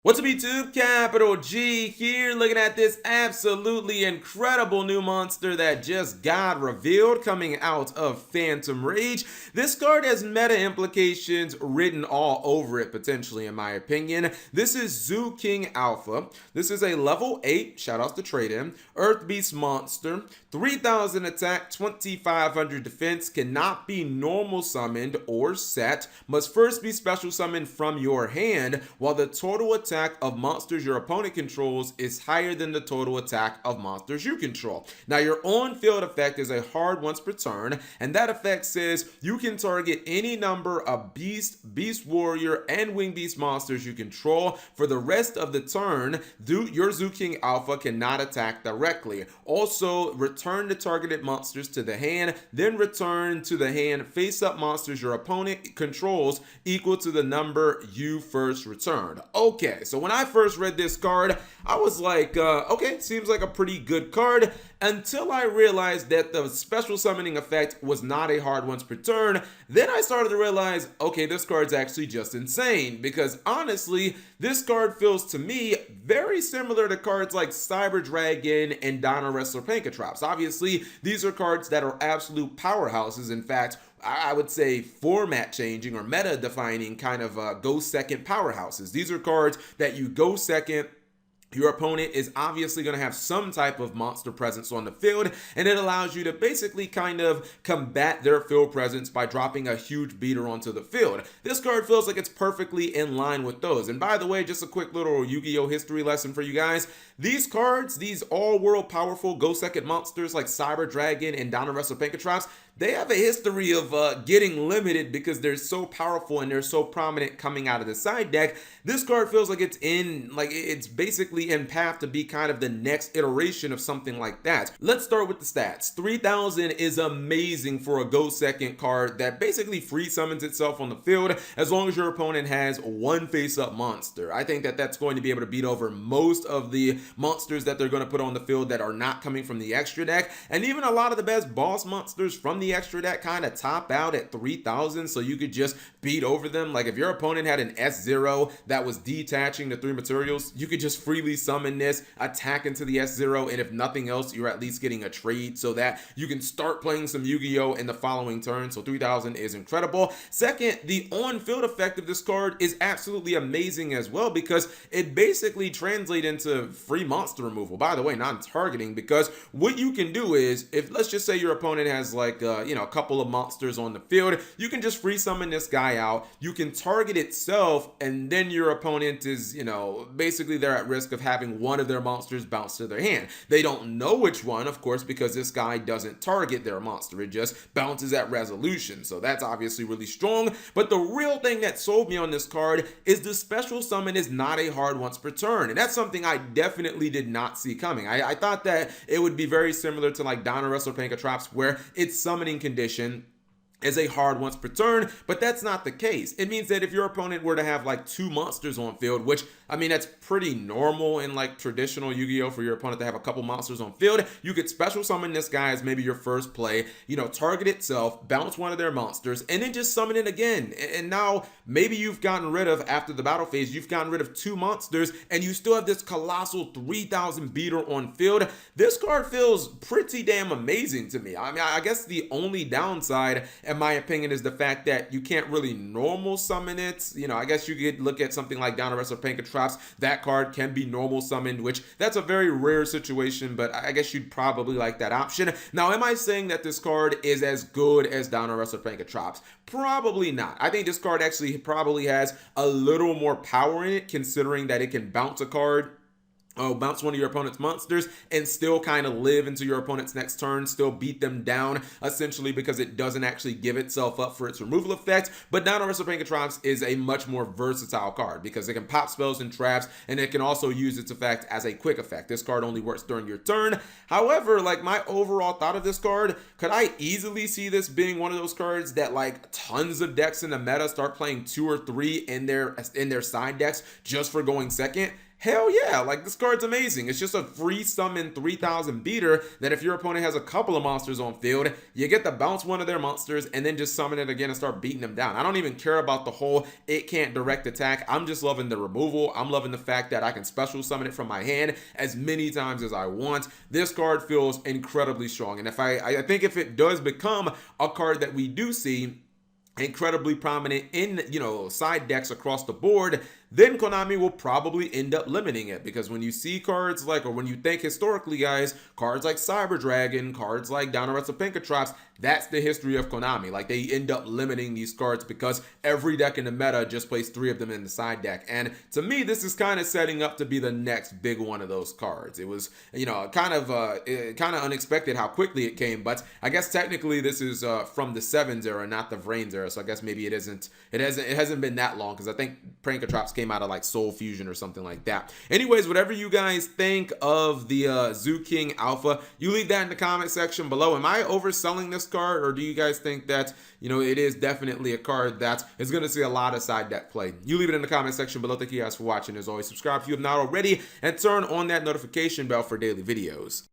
What's up YouTube? Capital G here, looking at this absolutely incredible new monster that just got revealed coming out of Phantom Rage. This card has meta implications written all over it potentially in my opinion. This is Zoo King Alpha. This is a level 8, shoutouts to trade-in, Earth Beast monster, 3000 attack, 2500 defense, cannot be normal summoned or set, must first be special summoned from your hand, while the total attack of monsters your opponent controls is higher than the total attack of monsters you control. Now your on-field effect is a hard once per turn, and that effect says you can target any number of beast, beast warrior, and wing beast monsters you control. For the rest of the turn, your Zoo King Alpha cannot attack directly. Also, return the targeted monsters to the hand, then return to the hand face-up monsters your opponent controls equal to the number you first returned. Okay, so when I first read this card, I was like, okay, seems like a pretty good card, until I realized that the special summoning effect was not a hard once per turn. Then I started to realize, okay, this card's actually just insane, because honestly, this card feels to me very similar to cards like Cyber Dragon and Dino Wrestler Pankratops. Obviously, these are cards that are absolute powerhouses. In fact, I would say format changing or meta defining kind of go second powerhouses. These are cards that you go second. Your opponent is obviously going to have some type of monster presence on the field, and it allows you to basically kind of combat their field presence by dropping a huge beater onto the field. This card feels like it's perfectly in line with those. And by the way, just a quick little Yu-Gi-Oh! History lesson for you guys. These cards, these all-world powerful go-second monsters like Cyber Dragon and Dino Wrestler Pankratops, they have a history of getting limited because they're so powerful and they're so prominent coming out of the side deck. This card feels like it's basically in path to be kind of the next iteration of something like that. Let's start with the stats. 3000 is amazing for a go second card that basically free summons itself on the field as long as your opponent has one face-up monster. I think that that's going to be able to beat over most of the monsters that they're going to put on the field that are not coming from the extra deck, and even a lot of the best boss monsters from the extra deck kind of top out at 3000, so you could just beat over them. Like if your opponent had an S0 that was detaching the 3 materials, you could just freely summon this, attack into the S0, and if nothing else, you're at least getting a trade so that you can start playing some Yu-Gi-Oh! In the following turn. So 3000 is incredible. Second, the on-field effect of this card is absolutely amazing as well, because it basically translates into free monster removal. By the way, not targeting, because what you can do is, if let's just say your opponent has like a couple of monsters on the field, you can just free summon this guy out, you can target itself, and then your opponent is, basically they're at risk of having one of their monsters bounce to their hand. They don't know which one, of course, because this guy doesn't target their monster. It just bounces at resolution. So that's obviously really strong. But the real thing that sold me on this card is the special summon is not a hard once per turn. And that's something I definitely did not see coming. I thought that it would be very similar to like Dino Wrestler Pankratops, where its summoning condition is a hard once per turn, but that's not the case. It means that if your opponent were to have like 2 monsters on field, which I mean that's pretty normal in like traditional Yu-Gi-Oh! For your opponent to have a couple monsters on field, you could special summon this guy as maybe your first play, target itself, bounce one of their monsters, and then just summon it again. And now maybe you've gotten rid of, after the battle phase, you've gotten rid of 2 monsters and you still have this colossal 3000 beater on field. This card feels pretty damn amazing to me. I mean, I guess the only downside, in my opinion, is the fact that you can't really normal summon it. I guess you could look at something like Dino Wrestler Pankratops. That card can be normal summoned, which that's a very rare situation, but I guess you'd probably like that option. Now, am I saying that this card is as good as Dino Wrestler Pankratops? Probably not. I think this card actually probably has a little more power in it, considering that it can bounce a card, bounce one of your opponent's monsters, and still kind of live into your opponent's next turn, still beat them down, essentially, because it doesn't actually give itself up for its removal effect. But Dino Wrestler Pankratops is a much more versatile card because it can pop spells and traps, and it can also use its effect as a quick effect. This card only works during your turn. However, like my overall thought of this card, could I easily see this being one of those cards that like tons of decks in the meta start playing 2 or 3 in their side decks just for going second? Hell yeah, like this card's amazing. It's just a free summon 3000 beater that if your opponent has a couple of monsters on field, you get to bounce one of their monsters and then just summon it again and start beating them down. I don't even care about the whole it can't direct attack. I'm just loving the removal. I'm loving the fact that I can special summon it from my hand as many times as I want. This card feels incredibly strong. And if I think if it does become a card that we do see incredibly prominent in, side decks across the board, then Konami will probably end up limiting it, because when you see cards like, or when you think historically, guys, cards like Cyber Dragon, cards like Downarret's of Pankratops, that's the history of Konami. Like, they end up limiting these cards because every deck in the meta just plays 3 of them in the side deck. And to me, this is kind of setting up to be the next big one of those cards. It was, kind of unexpected how quickly it came, but I guess technically this is from the Sevens era, not the Vrains era. So I guess maybe it hasn't been that long, because I think Pankratops came out of like Soul Fusion or something like that. Anyways, whatever you guys think of the Zoo King Alpha, you leave that in the comment section below. Am I overselling this card, or do you guys think that, it is definitely a card that is going to see a lot of side deck play? You leave it in the comment section below. Thank you guys for watching. As always, subscribe if you have not already, and turn on that notification bell for daily videos.